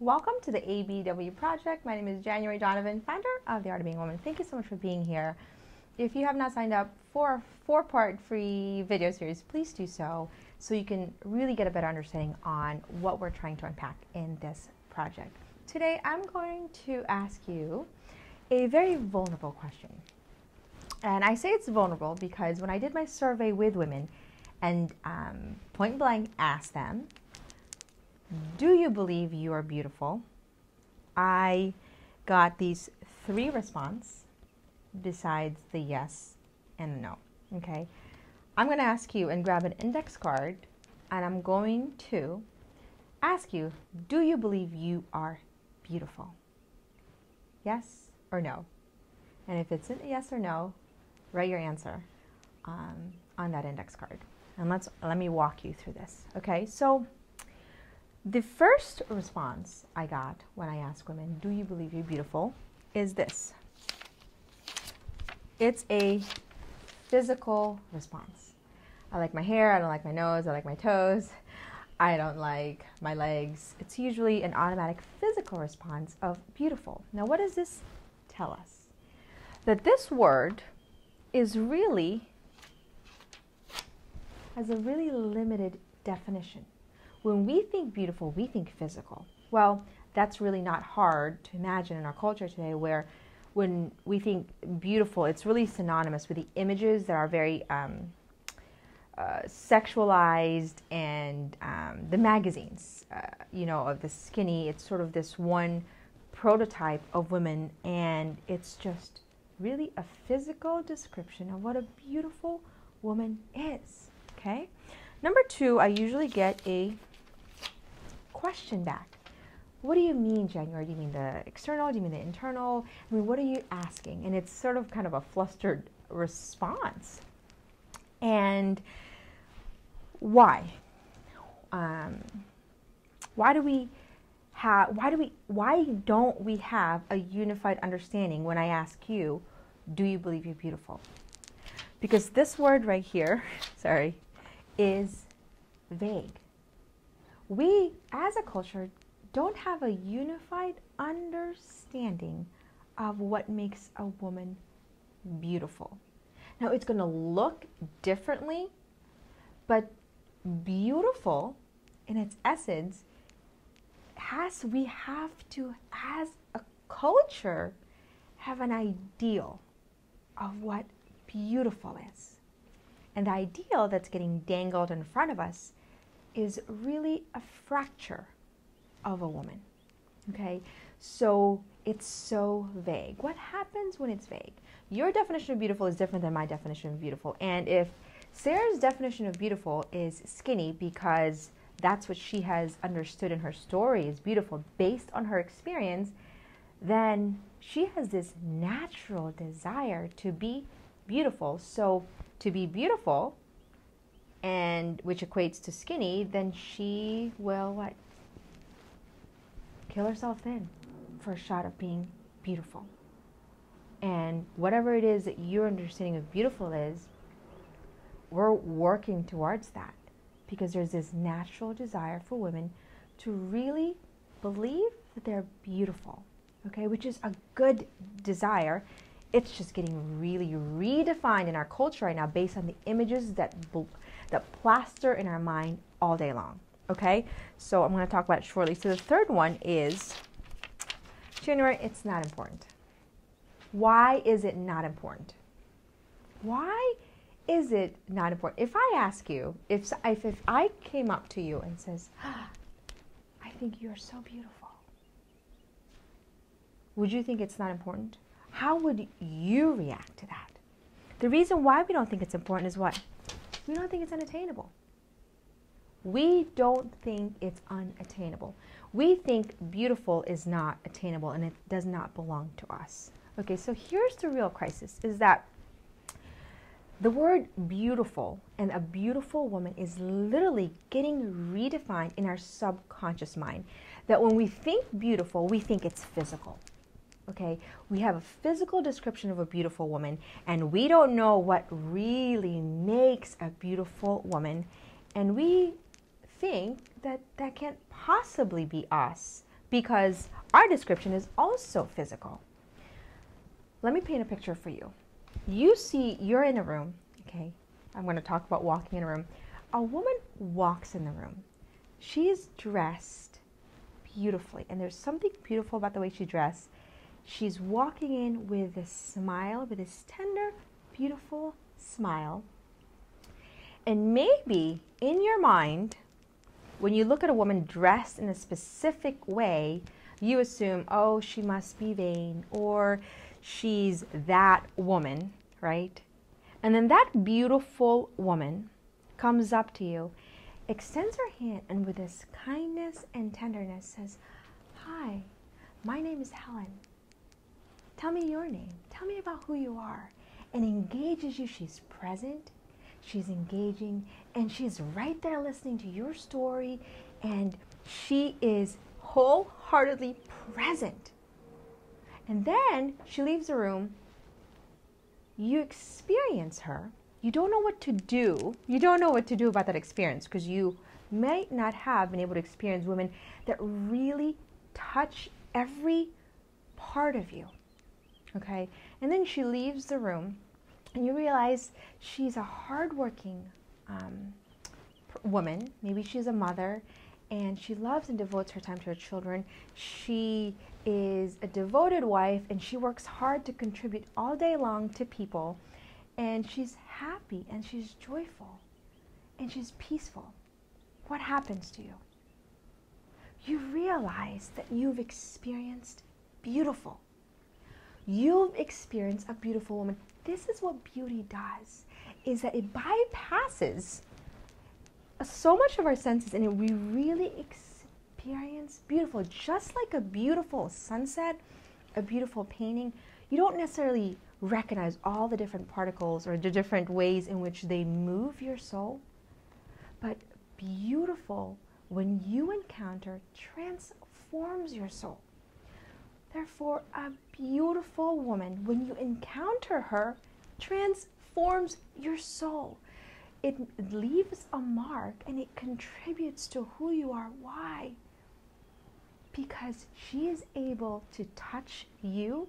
Welcome to the ABW Project. My name is January Donovan, founder of The Art of Being a Woman. Thank you so much for being here. If you have not signed up for a four-part free video series, please do so you can really get a better understanding on what we're trying to unpack in this project. Today, I'm going to ask you a very vulnerable question. And I say it's vulnerable because when I did my survey with women and point blank asked them, do you believe you are beautiful? I got these three responses besides the yes and the no. Okay, I'm going to ask you and grab an index card, and I'm going to ask you, do you believe you are beautiful? Yes or no? And if it's a yes or no, write your answer on that index card. And let me walk you through this. Okay, so the first response I got when I asked women, do you believe you're beautiful, is this. It's a physical response. I like my hair, I don't like my nose, I like my toes, I don't like my legs. It's usually an automatic physical response of beautiful. Now, what does this tell us? That this word has a really limited definition. When we think beautiful, we think physical. Well, that's really not hard to imagine in our culture today, where when we think beautiful, it's really synonymous with the images that are very sexualized, and the magazines, of the skinny. It's sort of this one prototype of women, and it's just really a physical description of what a beautiful woman is. Okay? Number two, I usually get a question back. What do you mean, January? Do you mean the external? Do you mean the internal? I mean, what are you asking? And it's sort of kind of a flustered response. And why? Why don't we have a unified understanding when I ask you, do you believe you're beautiful? Because this word right here, is vague. We, as a culture, don't have a unified understanding of what makes a woman beautiful. Now, it's going to look differently, but beautiful in its essence we have to, as a culture, have an ideal of what beautiful is. And the ideal that's getting dangled in front of us is really a fracture of a woman. Okay, so it's so vague. What happens when it's vague? Your definition of beautiful is different than my definition of beautiful. And if Sarah's definition of beautiful is skinny because that's what she has understood in her story is beautiful based on her experience, then she has this natural desire to be beautiful. So to be beautiful, and which equates to skinny, then she will what? Kill herself thin for a shot of being beautiful. And whatever it is that your understanding of beautiful is, we're working towards that, because there's this natural desire for women to really believe that they're beautiful, okay, which is a good desire. It's just getting really redefined in our culture right now based on the images that plaster in our mind all day long. Okay, so I'm going to talk about it shortly. So the third one is, January, it's not important. Why is it not important? Why is it not important? If I ask you, if I came up to you and says, I think you're so beautiful, would you think it's not important? How would you react to that? The reason why we don't think it's important is what? We don't think it's unattainable. We don't think it's unattainable. We think beautiful is not attainable and it does not belong to us. Okay, so here's the real crisis, is that the word beautiful and a beautiful woman is literally getting redefined in our subconscious mind. That when we think beautiful, we think it's physical. Okay, we have a physical description of a beautiful woman, and we don't know what really makes a beautiful woman, and we think that that can't possibly be us because our description is also physical. Let me paint a picture for you. You're in a room, okay? I'm going to talk about walking in a room. A woman walks in the room. She is dressed beautifully, and there's something beautiful about the way she's dressed. She's walking in with a smile, with this tender, beautiful smile. And maybe in your mind, when you look at a woman dressed in a specific way, you assume, oh, she must be vain, or she's that woman, right? And then that beautiful woman comes up to you, extends her hand, and with this kindness and tenderness says, hi, my name is Helen. Tell me your name. Tell me about who you are. And engages you. She's present, she's engaging, and she's right there listening to your story, and she is wholeheartedly present. And then she leaves the room. You experience her. You don't know what to do. You don't know what to do about that experience because you might not have been able to experience women that really touch every part of you. Okay? And then she leaves the room, and you realize she's a hardworking woman. Maybe she's a mother, and she loves and devotes her time to her children. She is a devoted wife, and she works hard to contribute all day long to people. And she's happy, and she's joyful, and she's peaceful. What happens to you? You realize that you've experienced beautiful. You've experienced a beautiful woman. This is what beauty does, is that it bypasses so much of our senses, and we really experience beautiful. Just like a beautiful sunset, a beautiful painting, you don't necessarily recognize all the different particles or the different ways in which they move your soul, but beautiful, when you encounter, transforms your soul. Therefore, a beautiful woman, when you encounter her, transforms your soul. It leaves a mark, and it contributes to who you are. Why? Because she is able to touch you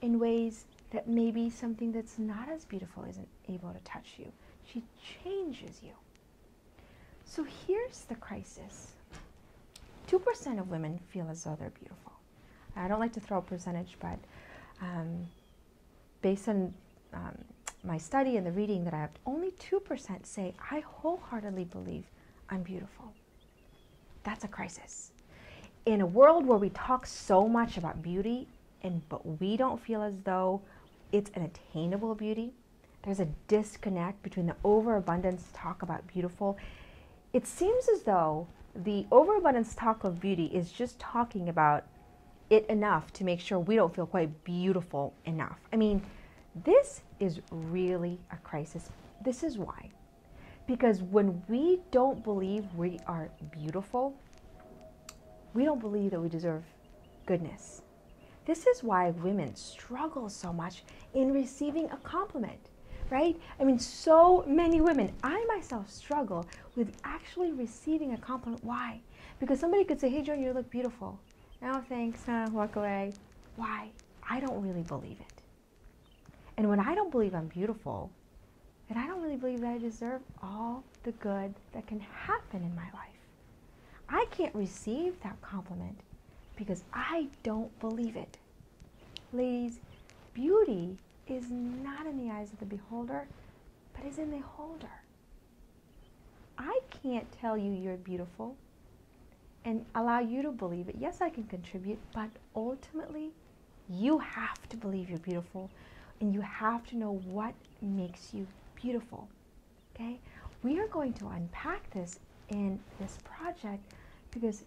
in ways that maybe something that's not as beautiful isn't able to touch you. She changes you. So here's the crisis. 2% of women feel as though they're beautiful. I don't like to throw a percentage, but based on my study and the reading that I have, only 2% say, I wholeheartedly believe I'm beautiful. That's a crisis. In a world where we talk so much about beauty, but we don't feel as though it's an attainable beauty, there's a disconnect between the overabundance talk about beautiful. It seems as though the overabundance talk of beauty is just talking about it enough to make sure we don't feel quite beautiful enough. I mean, this is really a crisis. This is why. Because when we don't believe we are beautiful, we don't believe that we deserve goodness. This is why women struggle so much in receiving a compliment, right? I mean, so many women, I myself struggle with actually receiving a compliment. Why? Because somebody could say, hey, Joan, you look beautiful. No, thanks, walk away. Why? I don't really believe it. And when I don't believe I'm beautiful, then I don't really believe that I deserve all the good that can happen in my life. I can't receive that compliment because I don't believe it. Ladies, beauty is not in the eyes of the beholder, but is in the holder. I can't tell you you're beautiful and allow you to believe it. Yes, I can contribute, but ultimately, you have to believe you're beautiful, and you have to know what makes you beautiful, okay? We are going to unpack this in this project because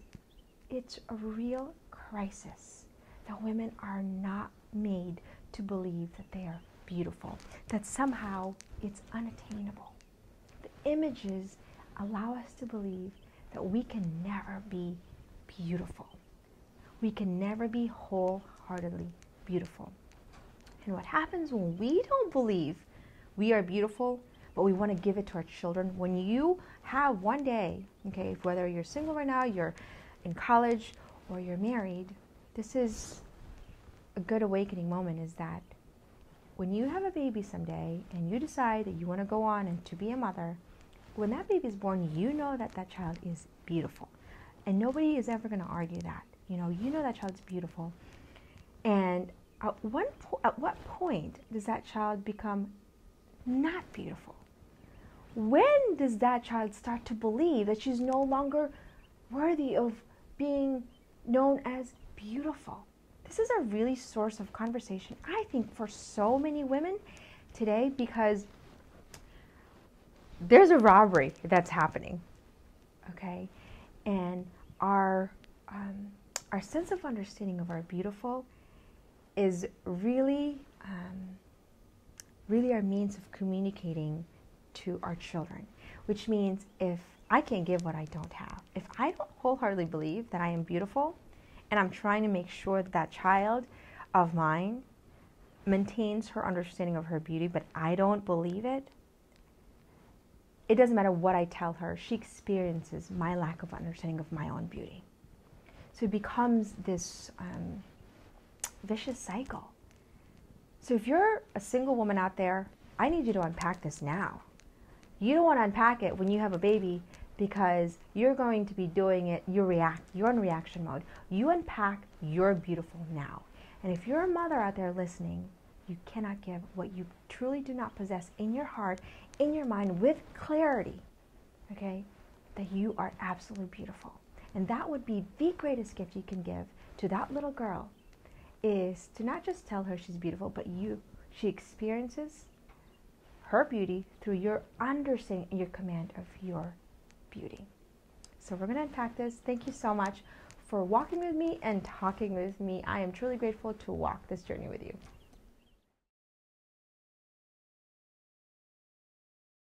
it's a real crisis that women are not made to believe that they are beautiful, that somehow it's unattainable. The images allow us to believe that we can never be beautiful. We can never be wholeheartedly beautiful. And what happens when we don't believe we are beautiful, but we want to give it to our children? When you have one day, okay, whether you're single right now, you're in college, or you're married, this is a good awakening moment, is that when you have a baby someday and you decide that you want to go on and to be a mother, when that baby is born, you know that that child is beautiful. And nobody is ever going to argue that. You know that child's beautiful. And at what point does that child become not beautiful? When does that child start to believe that she's no longer worthy of being known as beautiful? This is a really source of conversation, I think, for so many women today, because there's a robbery that's happening, okay? And our sense of understanding of our beautiful is really our means of communicating to our children, which means if I can't give what I don't have, if I don't wholeheartedly believe that I am beautiful, and I'm trying to make sure that that child of mine maintains her understanding of her beauty, but I don't believe it, it doesn't matter what I tell her, she experiences my lack of understanding of my own beauty. So it becomes this vicious cycle. So if you're a single woman out there, I need you to unpack this now. You don't want to unpack it when you have a baby, because you're going to be doing it, you're in reaction mode. You unpack your beautiful now. And if you're a mother out there listening, you cannot give what you truly do not possess in your heart, in your mind, with clarity, okay, that you are absolutely beautiful. And that would be the greatest gift you can give to that little girl, is to not just tell her she's beautiful, but she experiences her beauty through your understanding and your command of your beauty. So we're going to unpack this. Thank you so much for walking with me and talking with me. I am truly grateful to walk this journey with you.